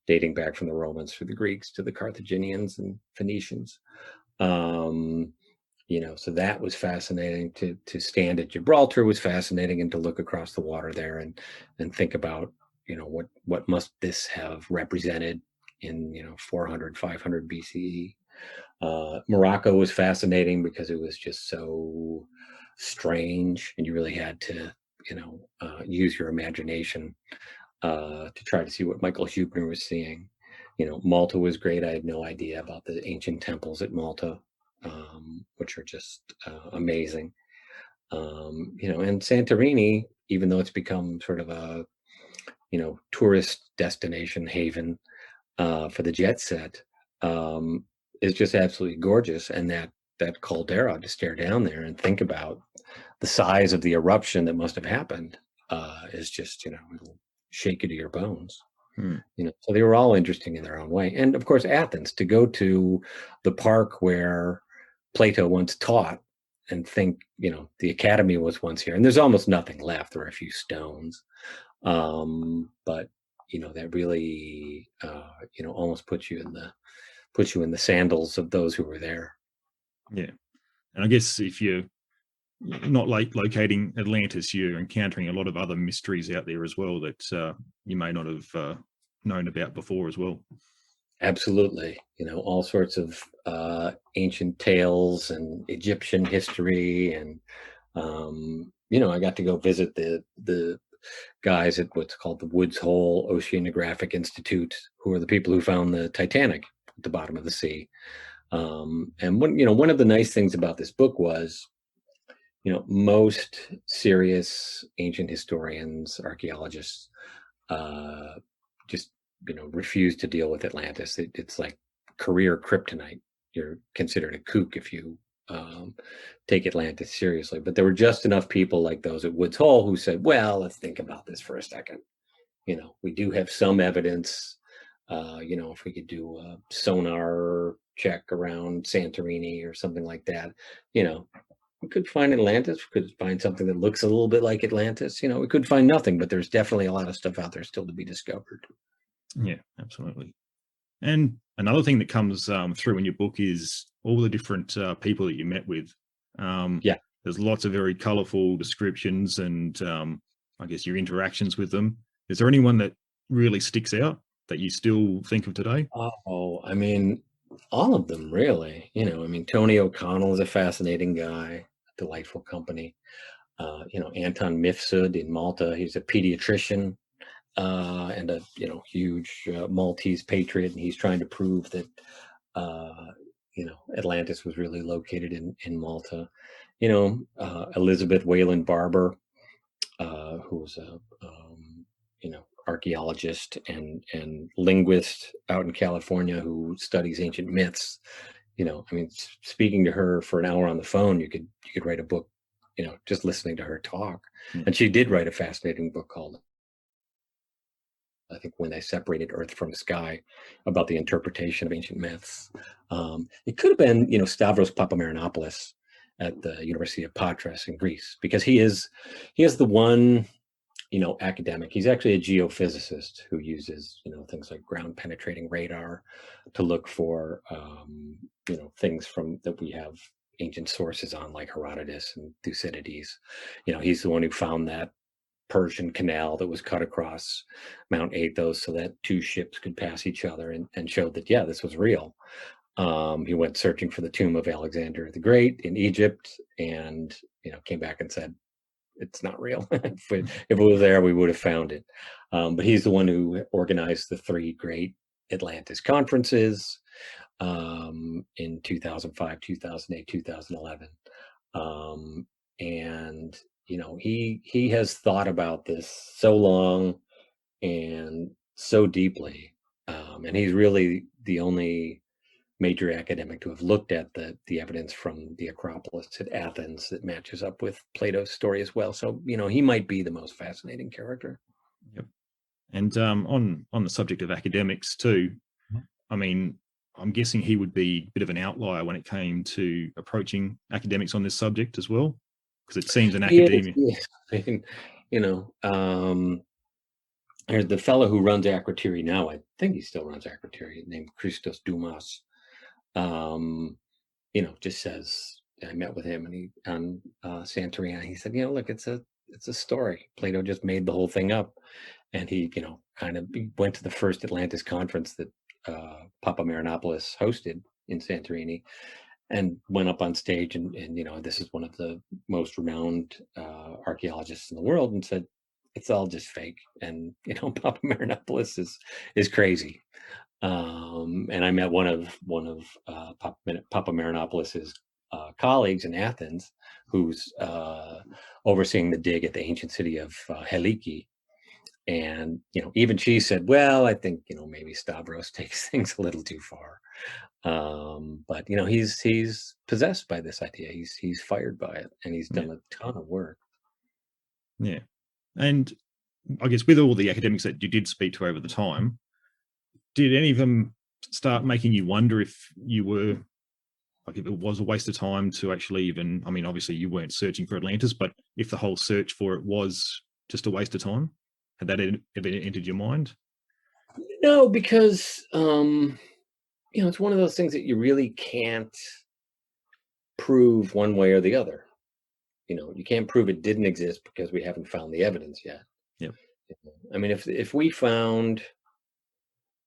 dating back from the Romans through the Greeks to the Carthaginians and Phoenicians. So that was fascinating. To stand at Gibraltar was fascinating, and to look across the water there and think about, what must this have represented in 400, 500 BCE. Morocco was fascinating because it was just so strange, and you really had to use your imagination to try to see what Michael Huebner was seeing. Malta was great. I had no idea about the ancient temples at Malta, which are just amazing. And Santorini, even though it's become sort of a tourist destination haven for the jet set, is just absolutely gorgeous. And that caldera, to stare down there and think about the size of the eruption that must have happened, is just it'll shake you to your bones. So they were all interesting in their own way. And of course, Athens, to go to the park where Plato once taught, and think, the academy was once here, and there's almost nothing left. There are a few stones. But that really, almost puts you in the sandals of those who were there. Yeah. And I guess if you're not locating Atlantis, you're encountering a lot of other mysteries out there as well that you may not have known about before as well. Absolutely. All sorts of ancient tales and Egyptian history. And, I got to go visit the guys at what's called the Woods Hole Oceanographic Institute, who are the people who found the Titanic at the bottom of the sea. And one of the nice things about this book was, most serious ancient historians, archaeologists, just refuse to deal with Atlantis. It's like career kryptonite. You're considered a kook if you take Atlantis seriously. But there were just enough people like those at Woods Hole who said, well, let's think about this for a second. We do have some evidence. If we could do a sonar check around Santorini or something like that, we could find Atlantis. We could find something that looks a little bit like Atlantis. We could find nothing, but there's definitely a lot of stuff out there still to be discovered. Yeah, absolutely. And another thing that comes through in your book is all the different people that you met with. Um, Yeah. there's lots of very colorful descriptions and I guess your interactions with them. Is there anyone that really sticks out that you still think of today? Oh, I mean, all of them really. I mean, Tony O'Connell is a fascinating guy, delightful company. Anton Mifsud in Malta, he's a pediatrician and a huge Maltese patriot, and he's trying to prove that Atlantis was really located in Malta. Elizabeth Wayland Barber, who's a archaeologist and linguist out in California who studies ancient myths. I mean, speaking to her for an hour on the phone, you could write a book, just listening to her talk. Yeah. And she did write a fascinating book called, I think, When They Separated Earth from Sky, about the interpretation of ancient myths. It could have been, Stavros Papameranopoulos at the University of Patras in Greece, because he is the one, academic. He's actually a geophysicist who uses, things like ground penetrating radar to look for, things from that we have ancient sources on, like Herodotus and Thucydides. He's the one who found that Persian canal that was cut across Mount Athos so that two ships could pass each other, and showed that, yeah, this was real. He went searching for the tomb of Alexander the Great in Egypt, and came back and said, it's not real. If it was there, we would have found it. But he's the one who organized the three great Atlantis conferences in 2005, 2008, 2011. And he has thought about this so long and so deeply, and he's really the only major academic to have looked at the evidence from the Acropolis at Athens that matches up with Plato's story as well. So he might be the most fascinating character. Yep. And on the subject of academics too, I mean, I'm guessing he would be a bit of an outlier when it came to approaching academics on this subject as well, because it seems an academia. Yeah. I mean, there's the fellow who runs Akrotiri now. I think he still runs Akrotiri, named Christos Dumas. Just says, I met with him and he on Santorini. He said, look, it's a story. Plato just made the whole thing up, and he, kind of went to the first Atlantis conference that Papameranopoulos hosted in Santorini, and went up on stage and this is one of the most renowned archaeologists in the world, and said, it's all just fake, and Papameranopoulos is crazy. And I met one of Papameranopoulos's colleagues in Athens, who's overseeing the dig at the ancient city of Heliki. And even she said, well, I think maybe Stavros takes things a little too far. But he's possessed by this idea. He's fired by it, and he's done a ton of work. Yeah. And I guess with all the academics that you did speak to over the time, did any of them start making you wonder if you were, like, if it was a waste of time to actually even, I mean, obviously you weren't searching for Atlantis, but if the whole search for it was just a waste of time? Had that ever entered your mind? No, because it's one of those things that you really can't prove one way or the other. You can't prove it didn't exist because we haven't found the evidence yet. Yep. I mean, if we found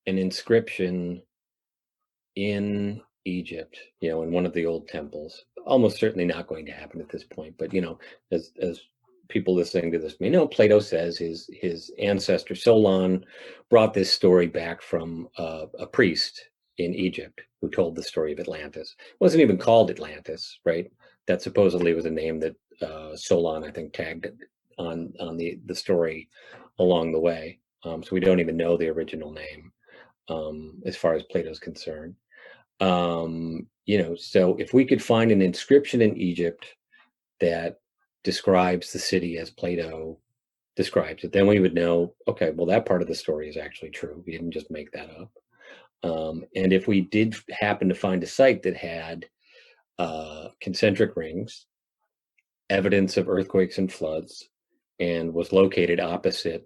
an inscription in Egypt, in one of the old temples, almost certainly not going to happen at this point. But as people listening to this may know, Plato says his ancestor Solon brought this story back from a priest in Egypt who told the story of Atlantis. It wasn't even called Atlantis, right? That supposedly was a name that Solon, I think, tagged on the story along the way. So we don't even know the original name as far as Plato's concerned. So if we could find an inscription in Egypt that describes the city as Plato describes it, then we would know, okay, well, that part of the story is actually true. We didn't just make that up. And if we did happen to find a site that had concentric rings, evidence of earthquakes and floods, and was located opposite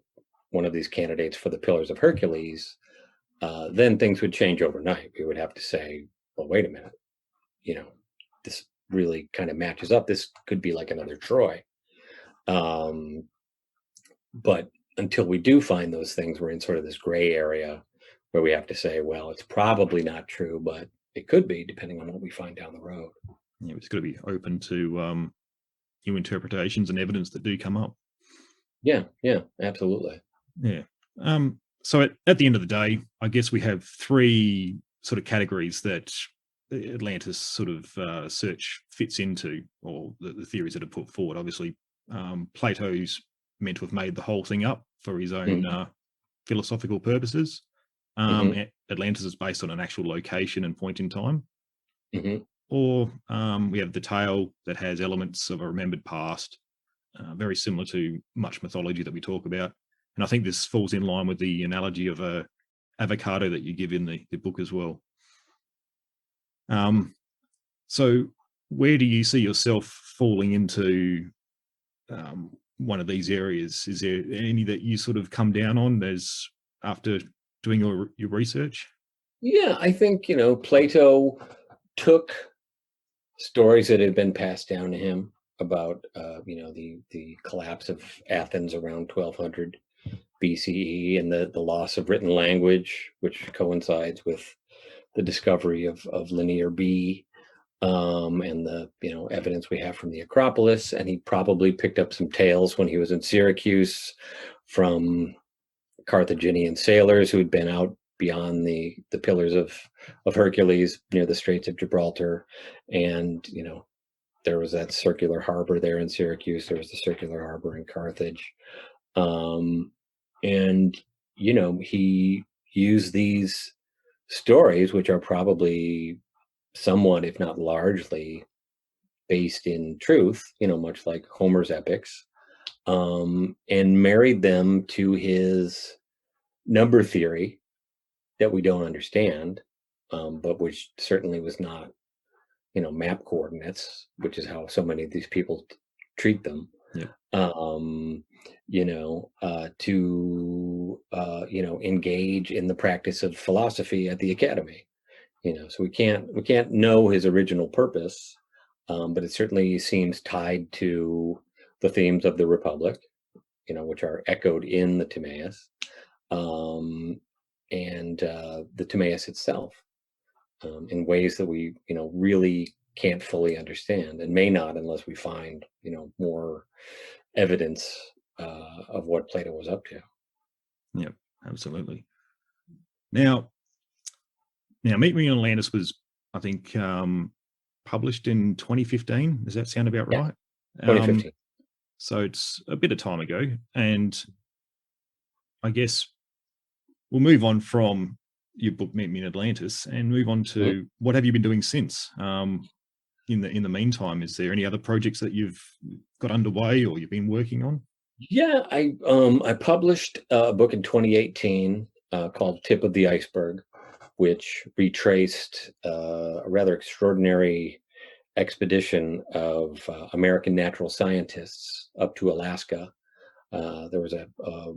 one of these candidates for the Pillars of Hercules, then things would change overnight. We would have to say, well, wait a minute, this really kind of matches up. This could be like another Troy. But until we do find those things, we're in sort of this gray area where we have to say, well, it's probably not true, but it could be, depending on what we find down the road. Yeah, it's got to be open to new interpretations and evidence that do come up. Yeah, absolutely. Yeah. So at the end of the day, I guess we have three sort of categories that the Atlantis sort of search fits into, or the theories that are put forward. Obviously, Plato's meant to have made the whole thing up for his own philosophical purposes. Atlantis is based on an actual location and point in time. Or we have the tale that has elements of a remembered past, very similar to much mythology that we talk about. And I think this falls in line with the analogy of a avocado that you give in the book as well. So where do you see yourself falling into one of these areas? Is there any that you sort of come down on as after doing your research? Yeah, I think, Plato took stories that had been passed down to him about, the collapse of Athens around 1200 BCE and the loss of written language, which coincides with the discovery of Linear B, and the evidence we have from the Acropolis. And he probably picked up some tales when he was in Syracuse from Carthaginian sailors who had been out beyond the Pillars of Hercules near the Straits of Gibraltar. And there was that circular harbor there in Syracuse. There was the circular harbor in Carthage. And he used these stories, which are probably somewhat, if not largely, based in truth, much like Homer's epics, and married them to his number theory that we don't understand, but which certainly was not, map coordinates, which is how so many of these people treat them. Yeah. To engage in the practice of philosophy at the academy. So we can't know his original purpose, but it certainly seems tied to the themes of the Republic, which are echoed in the Timaeus, and the Timaeus itself, in ways that we really can't fully understand, and may not unless we find more evidence of what Plato was up to. Yeah, absolutely. Now Meet Me in Atlantis was, I think, published in 2015. Does that sound about right? 2015. So it's a bit of time ago, and I guess we'll move on from your book Meet Me in Atlantis and move on to what have you been doing since. In the meantime, is there any other projects that you've got underway or you've been working on? Yeah, I published a book in 2018 called Tip of the Iceberg, which retraced a rather extraordinary expedition of American natural scientists up to Alaska. There was a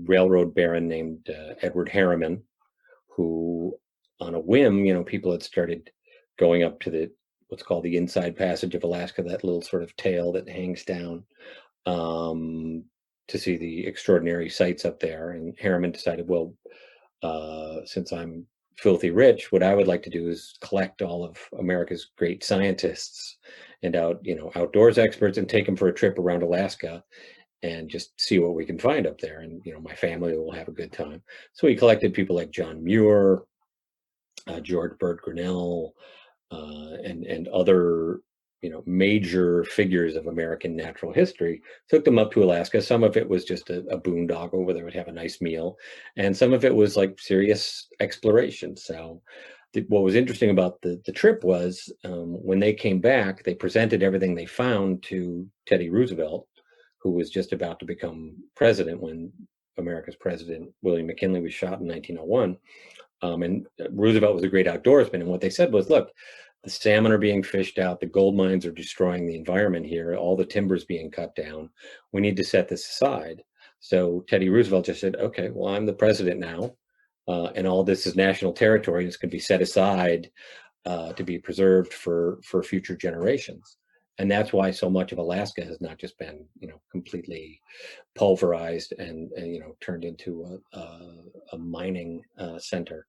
railroad baron named Edward Harriman, who, on a whim, people had started going up to what's called the Inside Passage of Alaska, that little sort of tail that hangs down, to see the extraordinary sights up there. And Harriman decided, well, since I'm filthy rich, what I would like to do is collect all of America's great scientists and outdoors experts and take them for a trip around Alaska and just see what we can find up there. And, my family will have a good time. So he collected people like John Muir, George Bird Grinnell, and other, major figures of American natural history, took them up to Alaska. Some of it was just a boondoggle where they would have a nice meal, and some of it was like serious exploration. So what was interesting about the trip was, when they came back, they presented everything they found to Teddy Roosevelt, who was just about to become president when America's president, William McKinley, was shot in 1901. And Roosevelt was a great outdoorsman. And what they said was, look, the salmon are being fished out. The gold mines are destroying the environment here. All the timber's being cut down. We need to set this aside. So Teddy Roosevelt just said, okay, well, I'm the president now. and all this is national territory. This could be set aside to be preserved for future generations. And that's why so much of Alaska has not just been, completely pulverized and turned into a mining center.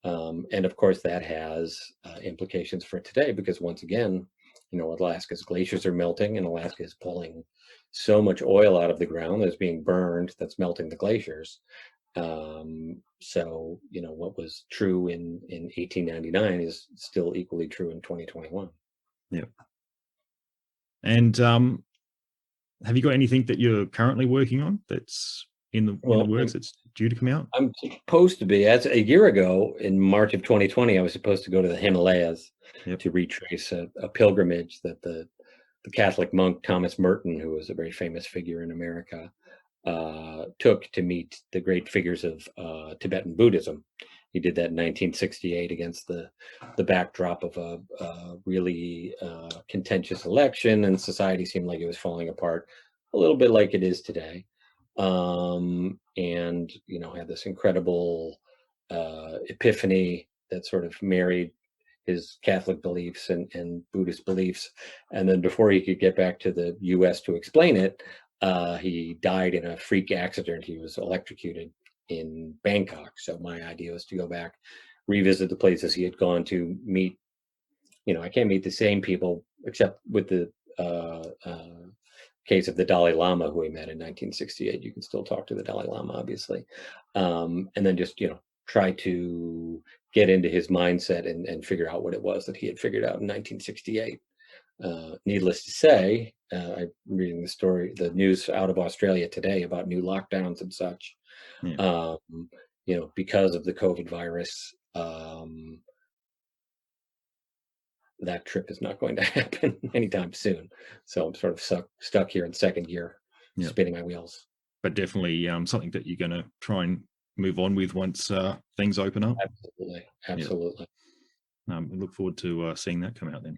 And of course, that has implications for today, because once again, Alaska's glaciers are melting, and Alaska is pulling so much oil out of the ground that's being burned, that's melting the glaciers. So, what was true in 1899 is still equally true in 2021. Yeah. And have you got anything that you're currently working on that's in the works that's due to come out? I'm supposed to be, as a year ago in March of 2020, I was supposed to go to the Himalayas to retrace a pilgrimage that the Catholic monk Thomas Merton, who was a very famous figure in America, took to meet the great figures of Tibetan Buddhism. He did that in 1968 against the backdrop of a really contentious election, and society seemed like it was falling apart, a little bit like it is today. And had this incredible epiphany that sort of married his Catholic beliefs and Buddhist beliefs. And then before he could get back to the US to explain it, he died in a freak accident. He was electrocuted in Bangkok. So my idea was to go back, revisit the places he had gone to, meet, I can't meet the same people, except with the case of the Dalai Lama, who he met in 1968. You can still talk to the Dalai Lama, obviously. And then just, try to get into his mindset and figure out what it was that he had figured out in 1968. Needless to say, I'm reading the news out of Australia today about new lockdowns and such. Yeah. Because of the COVID virus, that trip is not going to happen anytime soon. So I'm sort of stuck here in second gear, spinning my wheels. But definitely something that you're going to try and move on with once things open up. Absolutely. We look forward to seeing that come out then.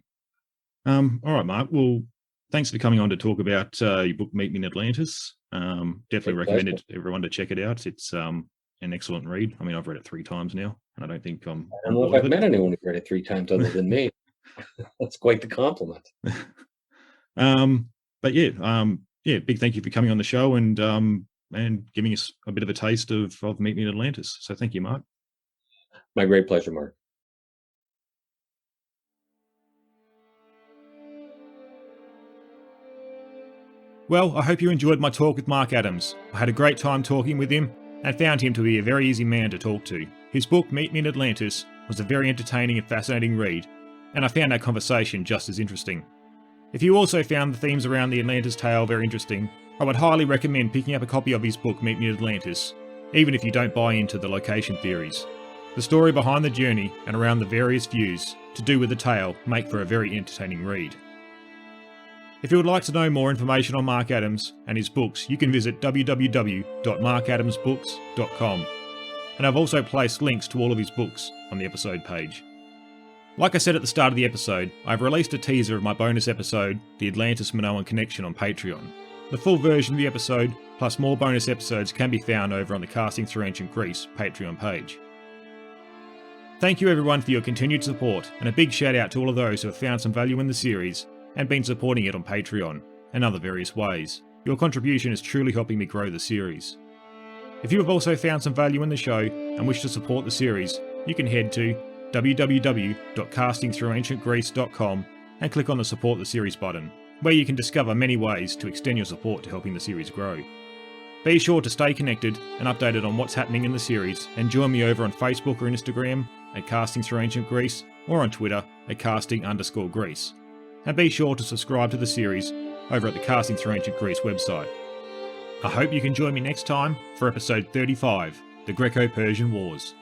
All right, Mark. Well, thanks for coming on to talk about your book, Meet Me in Atlantis. Definitely recommend it to everyone to check it out. It's an excellent read. I mean, I've read it 3 times now, and I don't think I don't know if I've met anyone who's read it 3 times other than me. That's quite the compliment. But big thank you for coming on the show and giving us a bit of a taste of Meet Me in Atlantis. So thank you, Mark. My great pleasure, Mark. Well, I hope you enjoyed my talk with Mark Adams. I had a great time talking with him and found him to be a very easy man to talk to. His book, Meet Me in Atlantis, was a very entertaining and fascinating read, and I found our conversation just as interesting. If you also found the themes around the Atlantis tale very interesting, I would highly recommend picking up a copy of his book, Meet Me in Atlantis, even if you don't buy into the location theories. The story behind the journey and around the various views to do with the tale make for a very entertaining read. If you would like to know more information on Mark Adams and his books, you can visit www.markadamsbooks.com. And I've also placed links to all of his books on the episode page. Like I said at the start of the episode, I've released a teaser of my bonus episode, The Atlantis Minoan Connection, on Patreon. The full version of the episode, plus more bonus episodes, can be found over on the Casting Through Ancient Greece Patreon page. Thank you everyone for your continued support, and a big shout out to all of those who have found some value in the series and been supporting it on Patreon and other various ways. Your contribution is truly helping me grow the series. If you have also found some value in the show and wish to support the series, you can head to www.castingthroughancientgreece.com and click on the Support the Series button, where you can discover many ways to extend your support to helping the series grow. Be sure to stay connected and updated on what's happening in the series, and join me over on Facebook or Instagram at Casting Through Ancient Greece, or on Twitter at Casting_Greece. And be sure to subscribe to the series over at the Casting Through Ancient Greece website. I hope you can join me next time for episode 35, The Greco-Persian Wars.